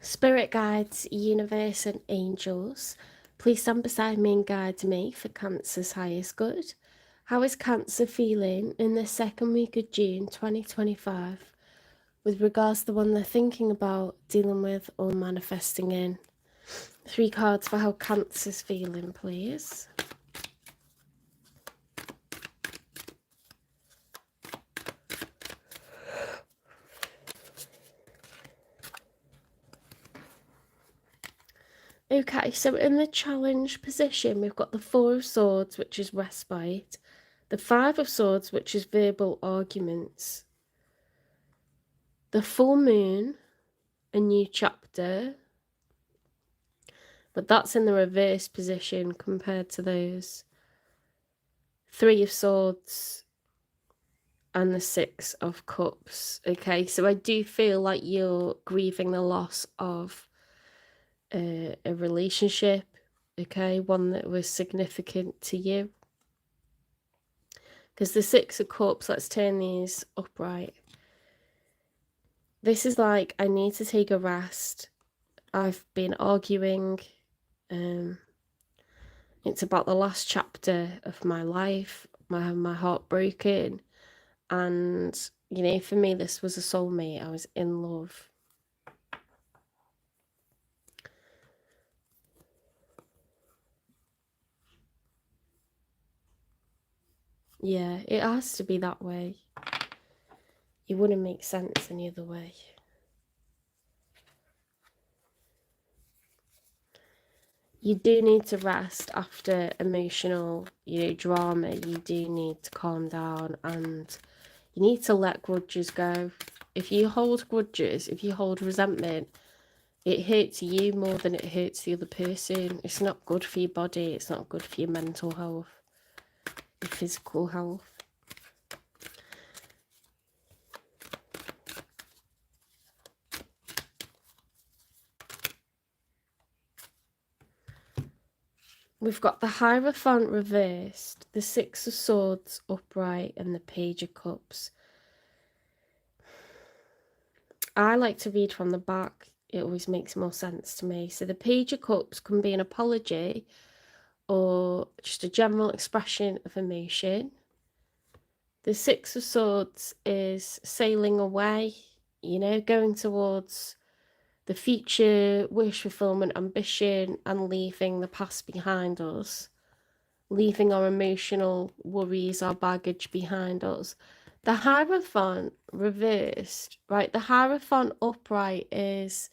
Spirit guides, universe and angels, please stand beside me and guide me for Cancer's highest good. How is Cancer feeling in the second week of June 2025 with regards to the one they're thinking about, dealing with or manifesting in? 3 cards for how Cancer's feeling, please. Okay, so in the challenge position, we've got the 4 of Swords, which is respite, the 5 of Swords, which is verbal arguments, the full moon, a new chapter, but that's in the reverse position compared to those 3 of Swords and the 6 of Cups. Okay, so I do feel like you're grieving the loss of a relationship, okay, one that was significant to you. Because the 6 of Cups, let's turn these upright. This is like, I need to take a rest. I've been arguing. It's about the last chapter of my life. I have my heart broken. And, you know, for me, this was a soulmate. I was in love. Yeah, it has to be that way. It wouldn't make sense any other way. You do need to rest after emotional, drama. You do need to calm down and you need to let grudges go. If you hold grudges, if you hold resentment, it hurts you more than it hurts the other person. It's not good for your body. It's not good for your mental health, your physical health. We've got the Hierophant reversed, the 6 of Swords upright, and the Page of Cups. I like to read from the back. It always makes more sense to me. So the Page of Cups can be an apology or just a general expression of emotion. The 6 of Swords is sailing away, going towards the future, wish fulfillment, ambition, and leaving the past behind us, leaving our emotional worries, our baggage behind us. The Hierophant reversed, right? The Hierophant upright is,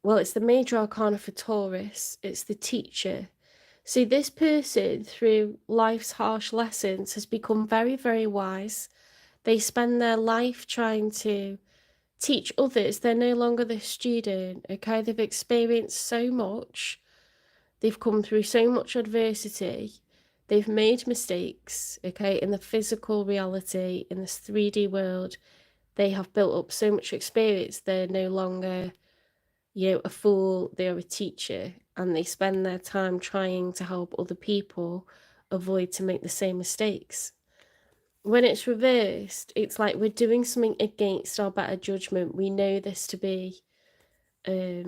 well, it's the major arcana for Taurus. It's the teacher. So this person, through life's harsh lessons, has become very, very wise. They spend their life trying to teach others. They're no longer the student, okay? They've experienced so much. They've come through so much adversity. They've made mistakes, okay? In the physical reality, in this 3D world, they have built up so much experience. They're no longer, a fool. They're a teacher, and they spend their time trying to help other people avoid to make the same mistakes. When it's reversed, it's like we're doing something against our better judgment. We know this to be, we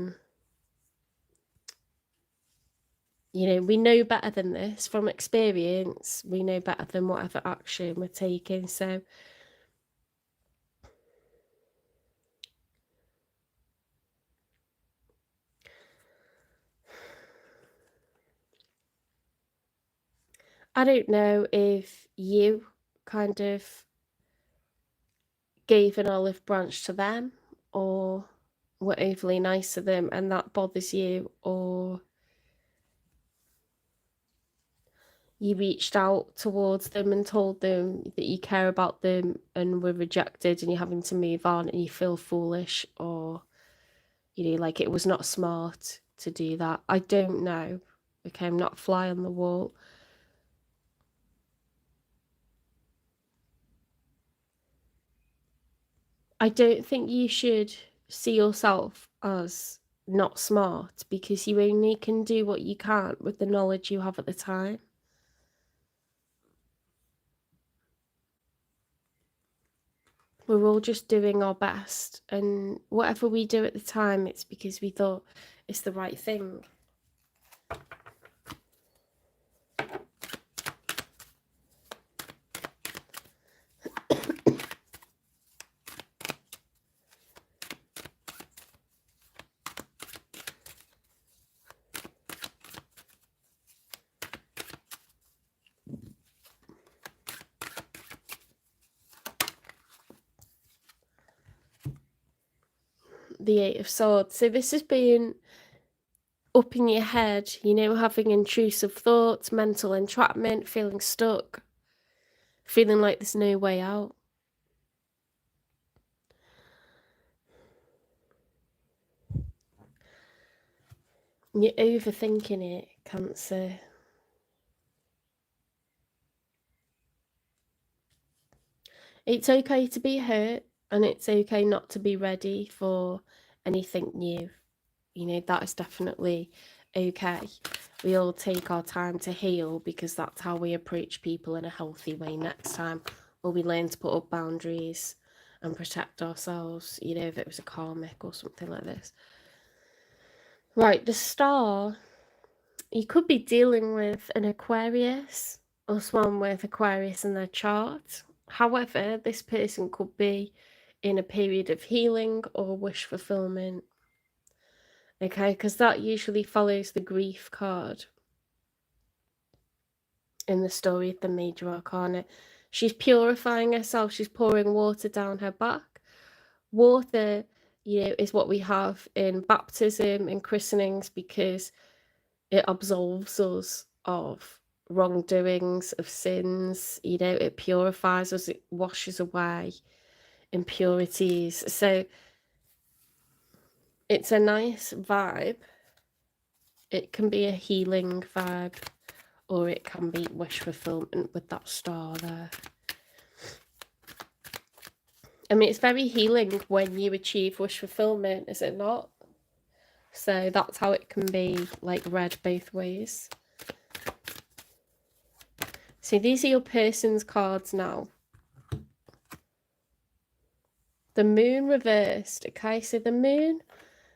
know better than this from experience. We know better than whatever action we're taking. So I don't know if you kind of gave an olive branch to them or were overly nice to them and that bothers you, or you reached out towards them and told them that you care about them and were rejected and you're having to move on and you feel foolish, or, like it was not smart to do that. I don't know. Okay, I'm not a fly on the wall. I don't think you should see yourself as not smart, because you only can do what you can with the knowledge you have at the time. We're all just doing our best, and whatever we do at the time, it's because we thought it's the right thing. The Eight of Swords. So this has been up in your head, you know, having intrusive thoughts, mental entrapment, feeling stuck, feeling like there's no way out. You're overthinking it, Cancer. It's okay to be hurt, and it's okay not to be ready for anything new. You know, that is definitely okay. We all take our time to heal because that's how we approach people in a healthy way next time. Or we learn to put up boundaries and protect ourselves, you know, if it was a karmic or something like this. Right, the star. You could be dealing with an Aquarius or someone with Aquarius in their chart. However, this person could be in a period of healing or wish fulfillment. Okay, because that usually follows the grief card in the story of the Major Arcana. She's purifying herself. She's pouring water down her back. Water, you know, is what we have in baptism and christenings because it absolves us of wrongdoings, of sins, you know, it purifies us, it washes away impurities. So it's a nice vibe. It can be a healing vibe, or it can be wish fulfillment with that star there. I mean, it's very healing when you achieve wish fulfillment, is it not? So that's how it can be, like, read both ways. So these are your person's cards now. The moon reversed. Okay, so the moon,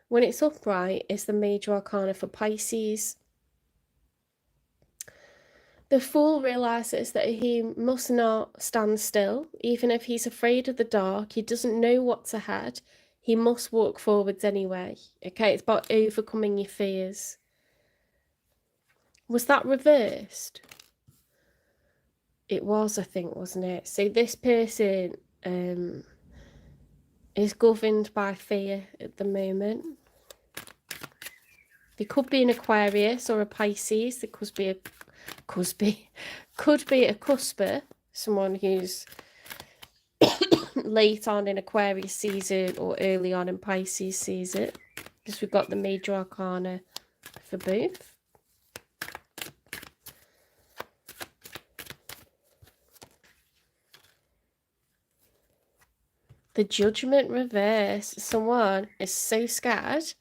when it's upright, is the major arcana for Pisces. The fool realizes that he must not stand still. Even if he's afraid of the dark, he doesn't know what's ahead, he must walk forwards anyway. Okay, it's about overcoming your fears. Was that reversed? It was, I think, wasn't it? So this person is governed by fear at the moment. They could be an Aquarius or a Pisces. There could be a cusper, someone who's late on in Aquarius season or early on in Pisces season, because we've got the major arcana for both. The Judgment reverse. Someone is so scared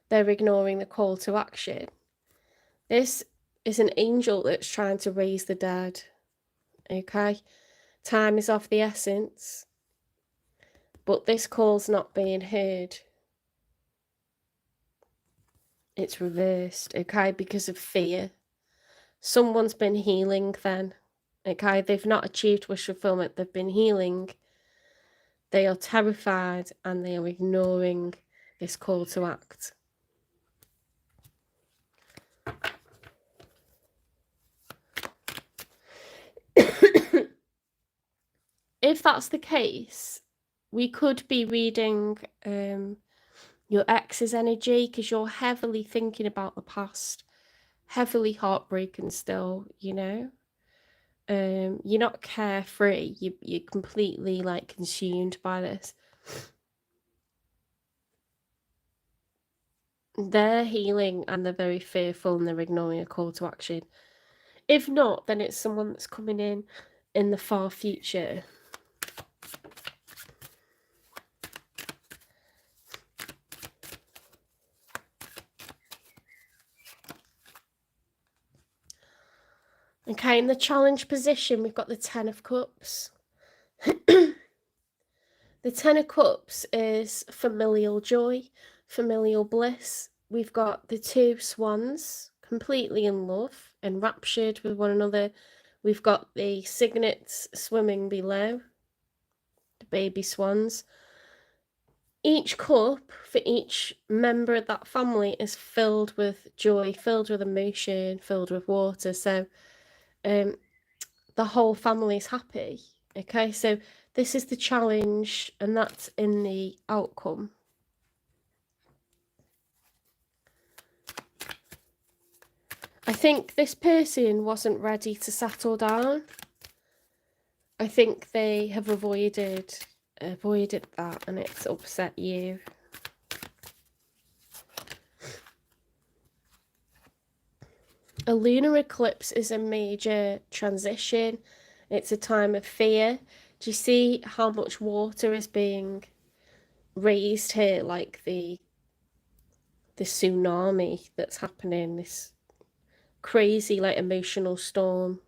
they're ignoring the call to action. This is an angel that's trying to raise the dead. Okay, time is of the essence, but this call's not being heard. It's reversed, okay, because of fear. Someone's been healing then, okay? They've not achieved wish fulfillment, they've been healing. They are terrified and they are ignoring this call to act. If that's the case, we could be reading your ex's energy, because you're heavily thinking about the past, heavily heartbroken still, you know. You're not carefree, you're completely, like, consumed by this. They're healing and they're very fearful and they're ignoring a call to action. If not, then it's someone that's coming in the far future. Okay, in the challenge position, we've got the Ten of Cups. Ten of Cups is familial joy, familial bliss. We've got the two swans, completely in love, enraptured with one another. We've got the cygnets swimming below, the baby swans. Each cup for each member of that family is filled with joy, filled with emotion, filled with water. So the whole family is happy. Okay, so this is the challenge, and that's in the outcome. I think this person wasn't ready to settle down. I think they have avoided that, and it's upset you. A lunar eclipse is a major transition. It's a time of fear. Do you see how much water is being raised here, like the tsunami that's happening, this crazy like emotional storm.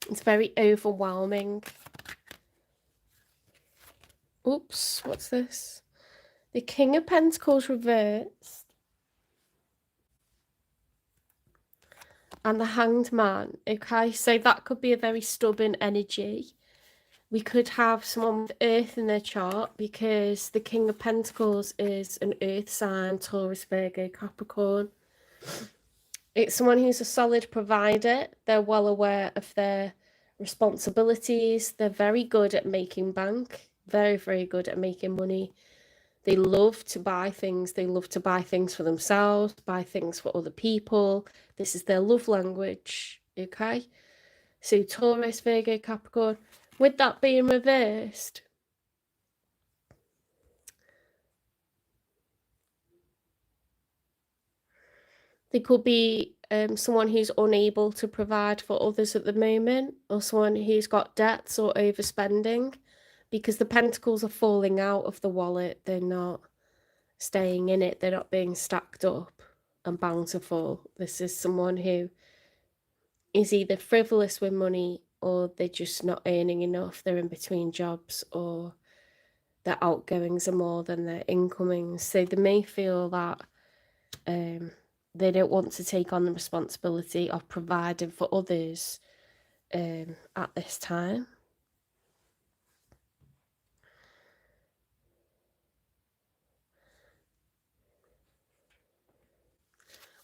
It's very overwhelming. Oops, what's this? The King of Pentacles reversed. And the Hanged Man. Okay, so that could be a very stubborn energy. We could have someone with Earth in their chart, because the King of Pentacles is an Earth sign, Taurus, Virgo, Capricorn. It's someone who's a solid provider. They're well aware of their responsibilities. They're very good at making bank. Very, very good at making money. They love to buy things. They love to buy things for themselves, buy things for other people. This is their love language, okay? So Taurus, Virgo, Capricorn. With that being reversed, they could be someone who's unable to provide for others at the moment, or someone who's got debts or overspending, because the pentacles are falling out of the wallet. They're not staying in it. They're not being stacked up and bountiful. This is someone who is either frivolous with money, or they're just not earning enough. They're in between jobs, or their outgoings are more than their incomings. So they may feel that they don't want to take on the responsibility of providing for others at this time.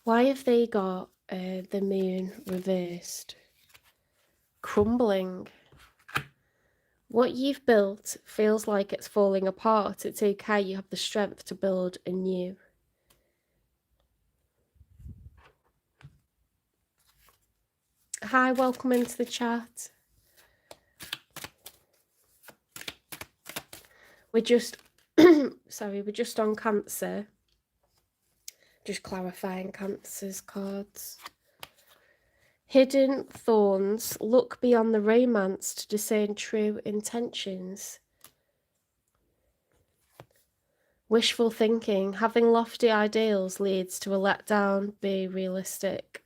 Why have they got the moon reversed? Crumbling. What you've built feels like it's falling apart. It's okay. You have the strength to build anew. Hi, welcome into the chat. We're just, sorry, we're just on Cancer. Just clarifying Cancer's cards. Hidden thorns. Look beyond the romance to discern true intentions. Wishful thinking. Having lofty ideals leads to a letdown. Be realistic.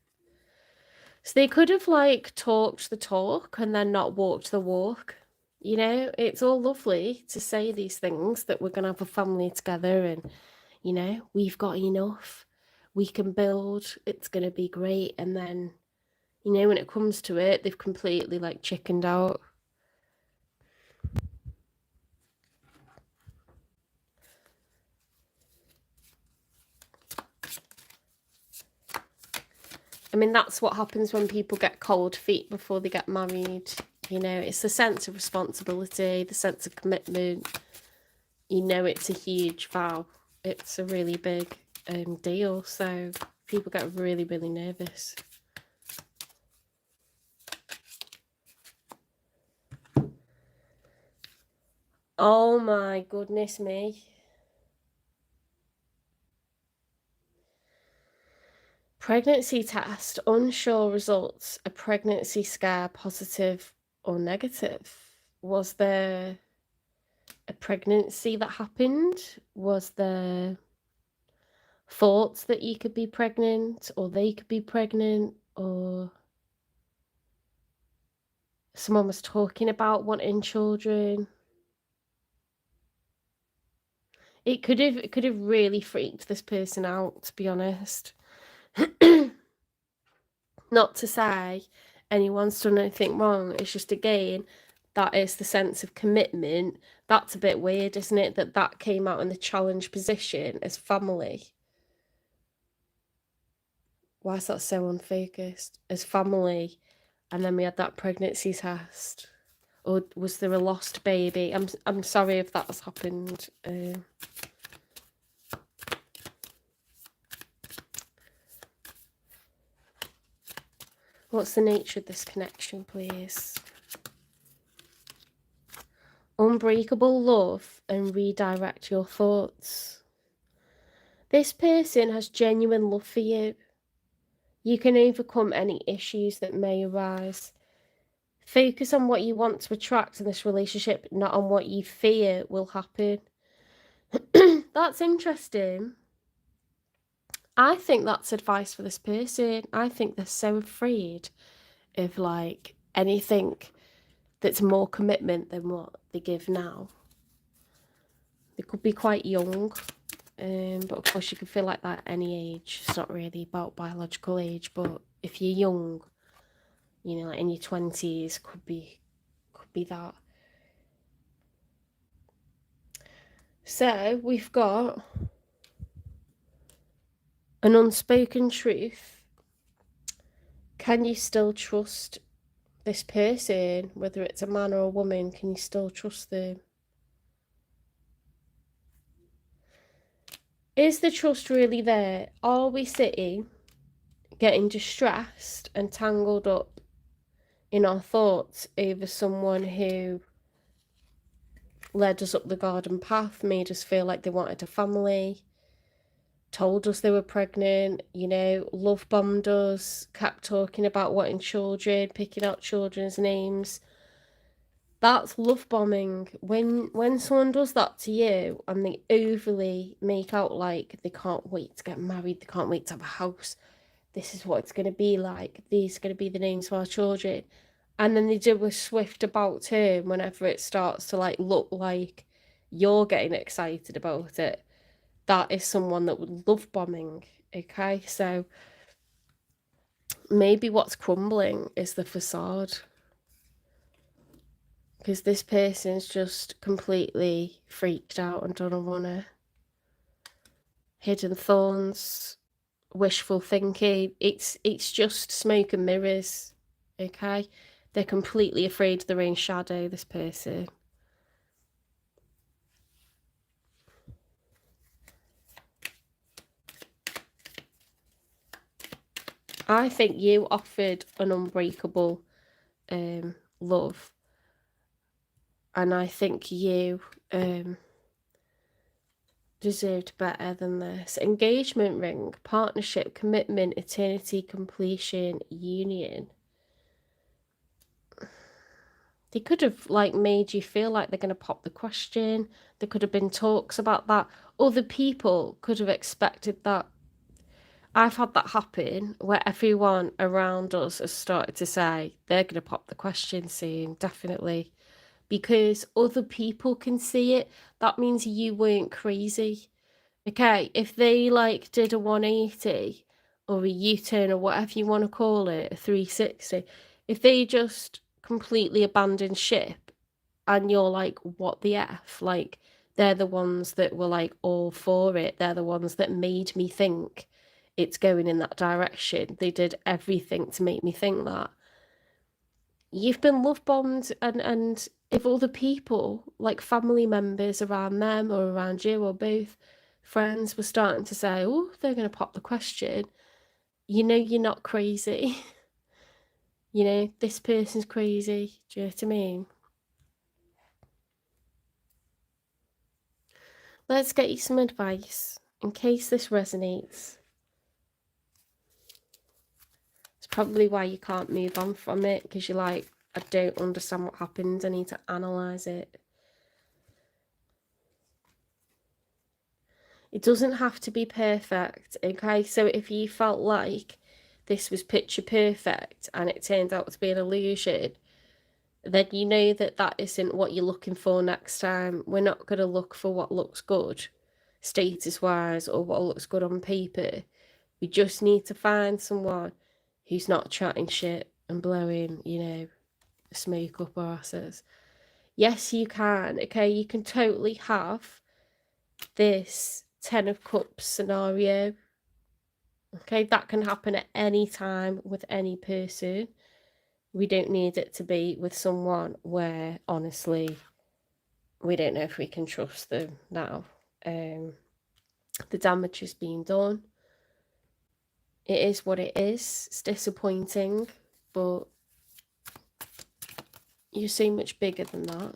So they could have like talked the talk and then not walked the walk. You know, it's all lovely to say these things, that we're going to have a family together and, you know, we've got enough. We can build. It's going to be great. And then, you know, when it comes to it, they've completely like chickened out. I mean, that's what happens when people get cold feet before they get married. You know, it's the sense of responsibility, the sense of commitment. You know, it's a huge vow. It's a really big deal. So people get really, really nervous. Oh my goodness me. Pregnancy test, unsure results. A pregnancy scare, positive or negative? Was there a pregnancy that happened? Was there thoughts that you could be pregnant, or they could be pregnant, or someone was talking about wanting children. It could have really freaked this person out, to be honest. Not to say anyone's done anything wrong. It's just, again, that is the sense of commitment. That's a bit weird, isn't it? That came out in the challenge position as family. Why is that so unfocused? As family, and then we had that pregnancy test. Or was there a lost baby? I'm sorry if that has happened. What's the nature of this connection, please? Unbreakable love and redirect your thoughts. This person has genuine love for you. You can overcome any issues that may arise. Focus on what you want to attract in this relationship, not on what you fear will happen. That's interesting. I think that's advice for this person. I think they're so afraid of like anything that's more commitment than what they give now. They could be quite young, but of course you can feel like that at any age. It's not really about biological age, but if you're young, you know, like in your 20s, could be that. So we've got an unspoken truth. Can you still trust this person, whether it's a man or a woman? Can you still trust them? Is the trust really there? Are we sitting getting distressed and tangled up in our thoughts over someone who led us up the garden path, made us feel like they wanted a family, told us they were pregnant, you know, love bombed us, kept talking about wanting children, picking out children's names? That's love bombing. When someone does that to you and they overly make out like they can't wait to get married, they can't wait to have a house, this is what it's going to be like, these are going to be the names of our children, and then they do a swift about turn whenever it starts to like look like you're getting excited about it, that is someone that would love bombing. Okay, so maybe what's crumbling is the facade, because this person's just completely freaked out and done a runner. Hidden thorns, wishful thinking, it's just smoke and mirrors. Okay, they're completely afraid of their own shadow, this person. I think you offered an unbreakable love, and I think you deserved better than this. Engagement ring, partnership, commitment, eternity, completion, union. They could have like made you feel like they're going to pop the question. There could have been talks about that. Other people could have expected that. I've had that happen where everyone around us has started to say they're going to pop the question soon, definitely. Because other people can see it. That means you weren't crazy. Okay, if they like did a 180 or a U-turn or whatever you want to call it, a 360, if they just completely abandoned ship and you're like, what the F? Like, they're the ones that were like all for it. They're the ones that made me think it's going in that direction. They did everything to make me think that. You've been love bombed, and if other people, like family members around them or around you or both, friends were starting to say, oh, they're going to pop the question, you know you're not crazy. You know, this person's crazy. Do you know what I mean? Let's get you some advice in case this resonates. It's probably why you can't move on from it, because you're like, I don't understand what happened. I need to analyse it. It doesn't have to be perfect, okay? So if you felt like this was picture perfect and it turned out to be an illusion, then you know that that isn't what you're looking for next time. We're not going to look for what looks good, status-wise, or what looks good on paper. We just need to find someone who's not chatting shit and blowing, smoke up our asses. Yes, you can, okay? You can totally have this 10 of Cups scenario. Okay, that can happen at any time with any person. We don't need it to be with someone where, honestly, we don't know if we can trust them now. The damage has been done. It is what it is. It's disappointing, but you're so much bigger than that.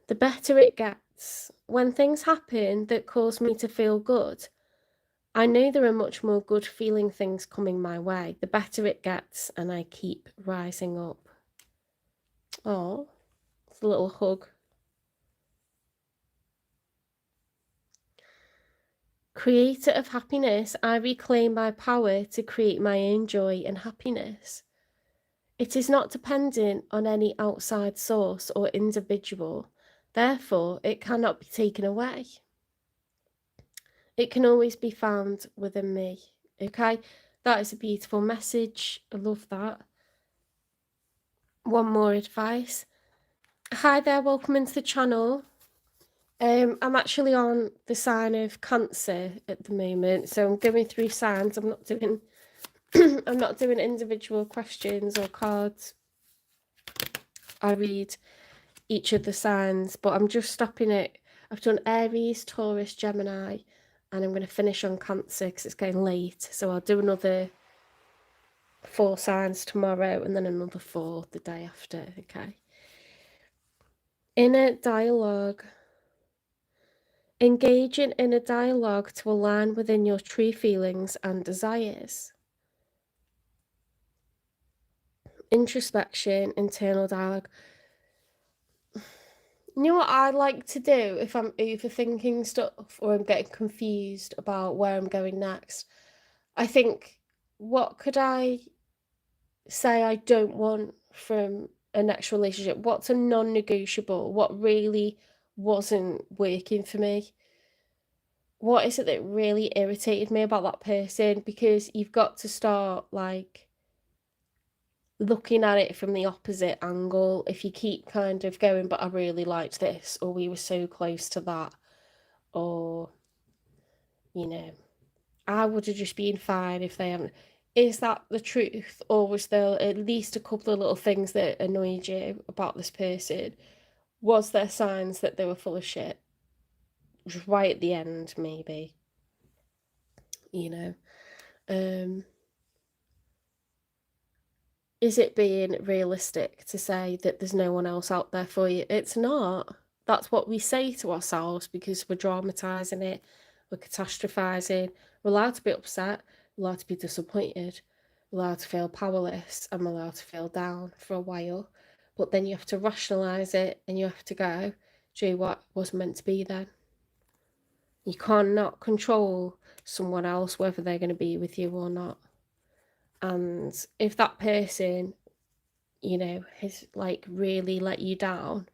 The better it gets. When things happen that cause me to feel good, I know there are much more good feeling things coming my way. The better it gets, and I keep rising up. Oh, it's a little hug. Creator of happiness, I reclaim my power to create my own joy and happiness. It is not dependent on any outside source or individual. Therefore, it cannot be taken away. It can always be found within me. Okay, that is a beautiful message. I love that. One more advice. Hi there, welcome into the channel. I'm actually on the sign of Cancer at the moment, so I'm going through signs. I'm not doing I'm not doing individual questions or cards. I read each of the signs, but I'm just stopping it. I've done Aries, Taurus, Gemini, and I'm going to finish on Cancer because it's getting late. So I'll do another 4 signs tomorrow and then another 4 the day after. Okay. Inner dialogue. Engaging in a dialogue to align within your true feelings and desires. Introspection, internal dialogue. You know what I like to do if I'm overthinking stuff or I'm getting confused about where I'm going next? I think, what could I say I don't want from a next relationship? What's a non-negotiable? What really wasn't working for me? What is it that really irritated me about that person? Because you've got to start, like, looking at it from the opposite angle. If you keep kind of going, but I really liked this, or we were so close to that, or, I would have just been fine if they haven't. Is that the truth? Or was there at least a couple of little things that annoyed you about this person? Was there signs that they were full of shit? Just right at the end, maybe. Is it being realistic to say that there's no one else out there for you? It's not. That's what we say to ourselves because we're dramatising it, we're catastrophising. We're allowed to be upset, we're allowed to be disappointed, we're allowed to feel powerless, and we're allowed to feel down for a while. But then you have to rationalise it and you have to go, do you know what was meant to be then? You cannot control someone else, whether they're going to be with you or not. And if that person, has like really let you down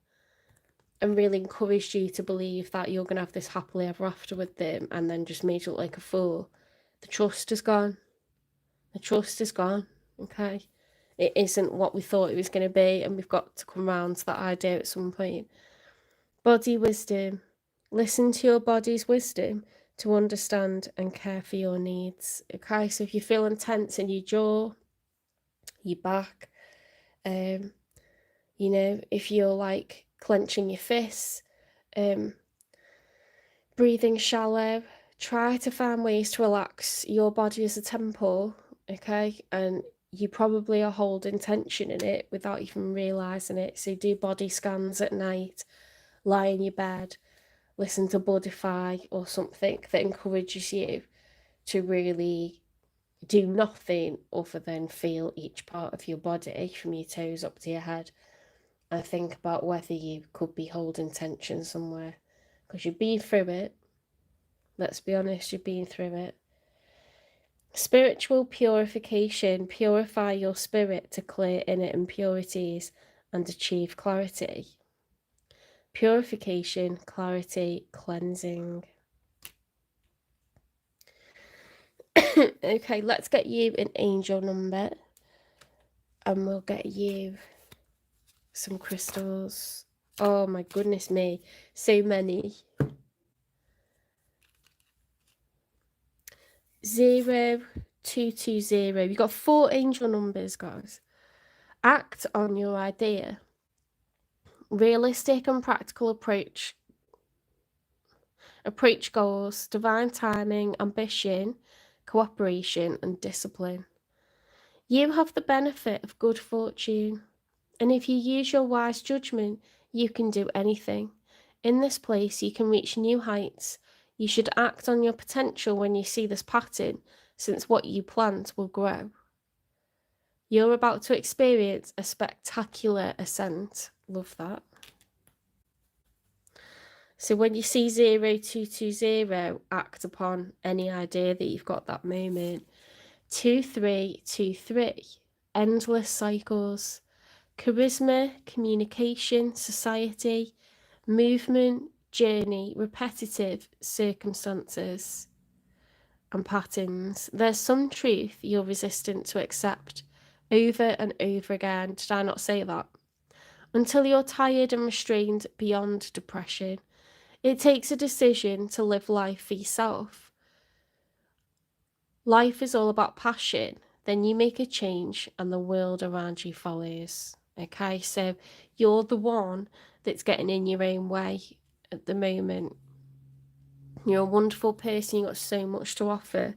and really encouraged you to believe that you're going to have this happily ever after with them and then just made you look like a fool, the trust is gone. The trust is gone, okay? It isn't what we thought it was going to be, and we've got to come round to that idea at some point. Body wisdom. Listen to your body's wisdom to understand and care for your needs, okay? So if you're feeling tense in your jaw, your back, if you're like clenching your fists, breathing shallow, try to find ways to relax. Your body is a temple, okay? And you probably are holding tension in it without even realising it. So do body scans at night, lie in your bed, listen to Bloodify or something that encourages you to really do nothing other than feel each part of your body from your toes up to your head. and think about whether you could be holding tension somewhere. Because you've been through it. Let's be honest, you've been through it. Spiritual purification. Purify your spirit to clear inner impurities and achieve clarity. Purification, clarity, cleansing. Okay, let's get you an angel number. And we'll get you some crystals. Oh my goodness me, so many. 0220. You've got 4 angel numbers, guys. Act on your idea. Realistic and practical approach. Approach goals, divine timing, ambition, cooperation, and discipline. You have the benefit of good fortune, and if you use your wise judgment, you can do anything. In this place, you can reach new heights. You should act on your potential when you see this pattern, since what you plant will grow. You're about to experience a spectacular ascent. Love that. So when you see 0220, act upon any idea that you've got that moment. 2323, endless cycles. Charisma, communication, society, movement, journey, repetitive circumstances and patterns. There's some truth you're resistant to accept over and over again. Did I not say that? Until you're tired and restrained beyond depression. It takes a decision to live life for yourself. Life is all about passion. Then you make a change and the world around you follows. Okay, so you're the one that's getting in your own way at the moment. You're a wonderful person, you've got so much to offer,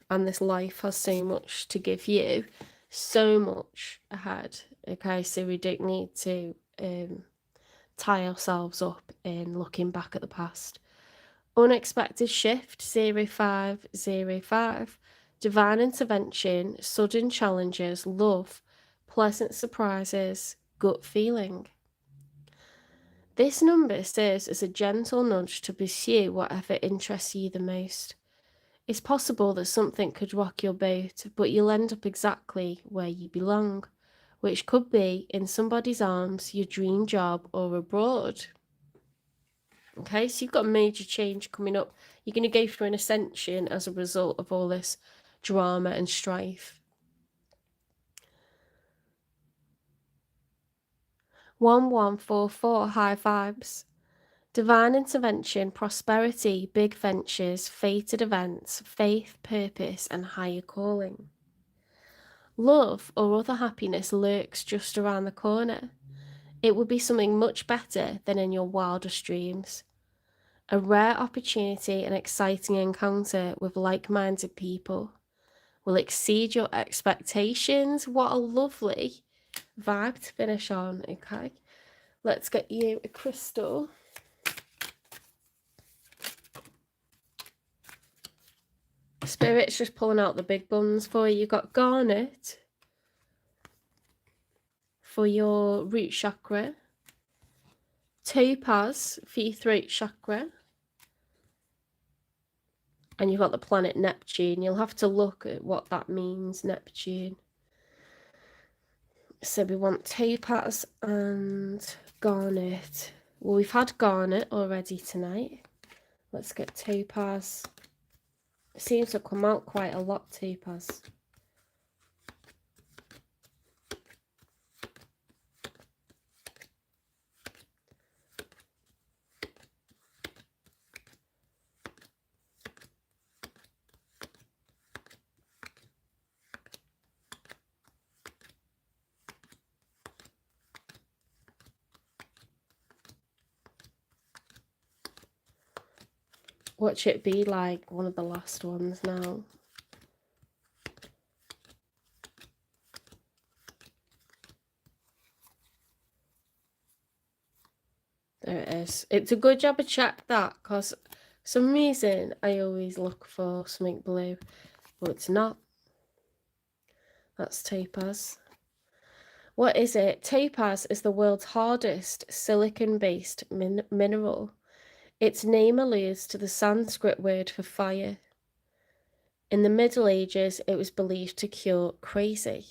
and this life has so much to give you, so much ahead. Okay, so we don't need to tie ourselves up in looking back at the past. Unexpected shift 0505. Divine intervention, sudden challenges, love, pleasant surprises, gut feeling. This number serves as a gentle nudge to pursue whatever interests you the most. It's possible that something could rock your boat, but you'll end up exactly where you belong, which could be in somebody's arms, your dream job, or abroad. Okay, so you've got a major change coming up. You're going to go through an ascension as a result of all this drama and strife. 1144, high vibes. Divine intervention, prosperity, big ventures, fated events, faith, purpose, and higher calling. Love or other happiness lurks just around the corner. It would be something much better than in your wildest dreams. A rare opportunity and exciting encounter with like-minded people will exceed your expectations. What a lovely vibe to finish on. Okay, let's get you a crystal. Spirit's just pulling out the big buns for you. You've got garnet for your root chakra, topaz for your throat chakra, and you've got the planet Neptune. You'll have to look at what that means, Neptune. So we want topaz and garnet. Well, we've had garnet already tonight. Let's get topaz. It seems to come out quite a lot, topaz. Watch it be like one of the last ones now. There it is. It's a good job I checked that, because for some reason I always look for something blue, but it's not. That's topaz. What is it? Topaz is the world's hardest silicon-based mineral. Its name alludes to the Sanskrit word for fire. In the Middle Ages, it was believed to cure crazy.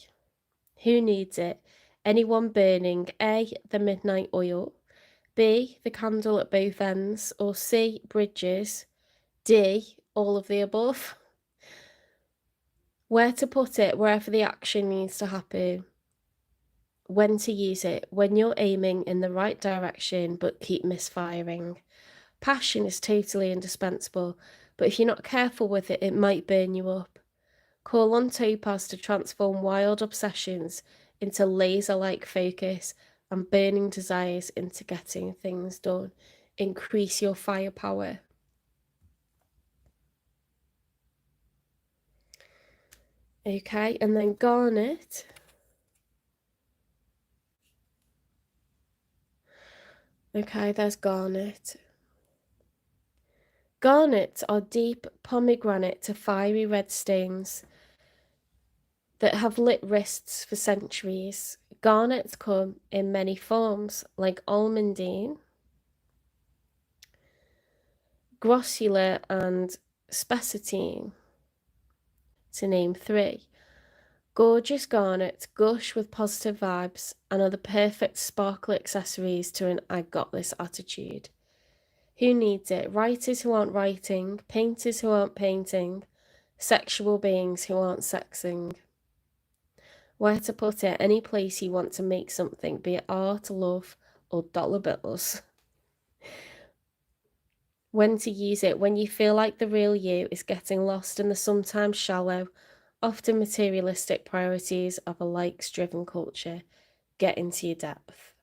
Who needs it? Anyone burning A, the midnight oil, B, the candle at both ends, or C, bridges, D, all of the above? Where to put it? Wherever the action needs to happen. When to use it? When you're aiming in the right direction but keep misfiring. Passion is totally indispensable, but if you're not careful with it, it might burn you up. Call on Topaz to transform wild obsessions into laser-like focus and burning desires into getting things done. Increase your firepower. Okay, and then garnet. Okay, there's garnet. Garnets are deep pomegranate to fiery red stones that have lit wrists for centuries. Garnets come in many forms, like almandine, grossular, and spessartine, to name 3. Gorgeous garnets gush with positive vibes and are the perfect sparkle accessories to an I got this attitude. Who needs it? Writers who aren't writing, painters who aren't painting, sexual beings who aren't sexing. Where to put it? Any place you want to make something, be it art, love, or dollar bills. When to use it? When you feel like the real you is getting lost in the sometimes shallow, often materialistic priorities of a likes-driven culture. Get into your depth.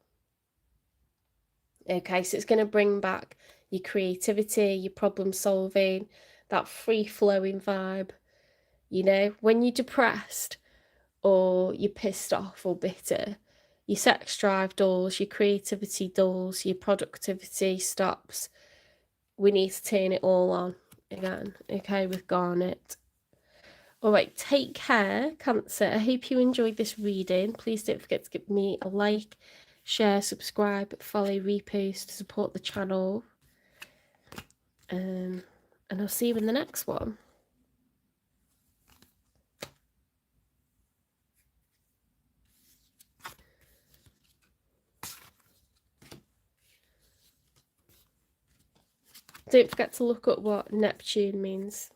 Okay, so it's going to bring back your creativity, your problem solving, that free-flowing vibe. You know, when you're depressed or you're pissed off or bitter, your sex drive dulls, your creativity dulls, your productivity stops. We need to turn it all on again, okay, with garnet. All right, take care, Cancer. I hope you enjoyed this reading. Please don't forget to give me a like, share, subscribe, follow, repost to support the channel. And I'll see you in the next one. Don't forget to look up what Neptune means.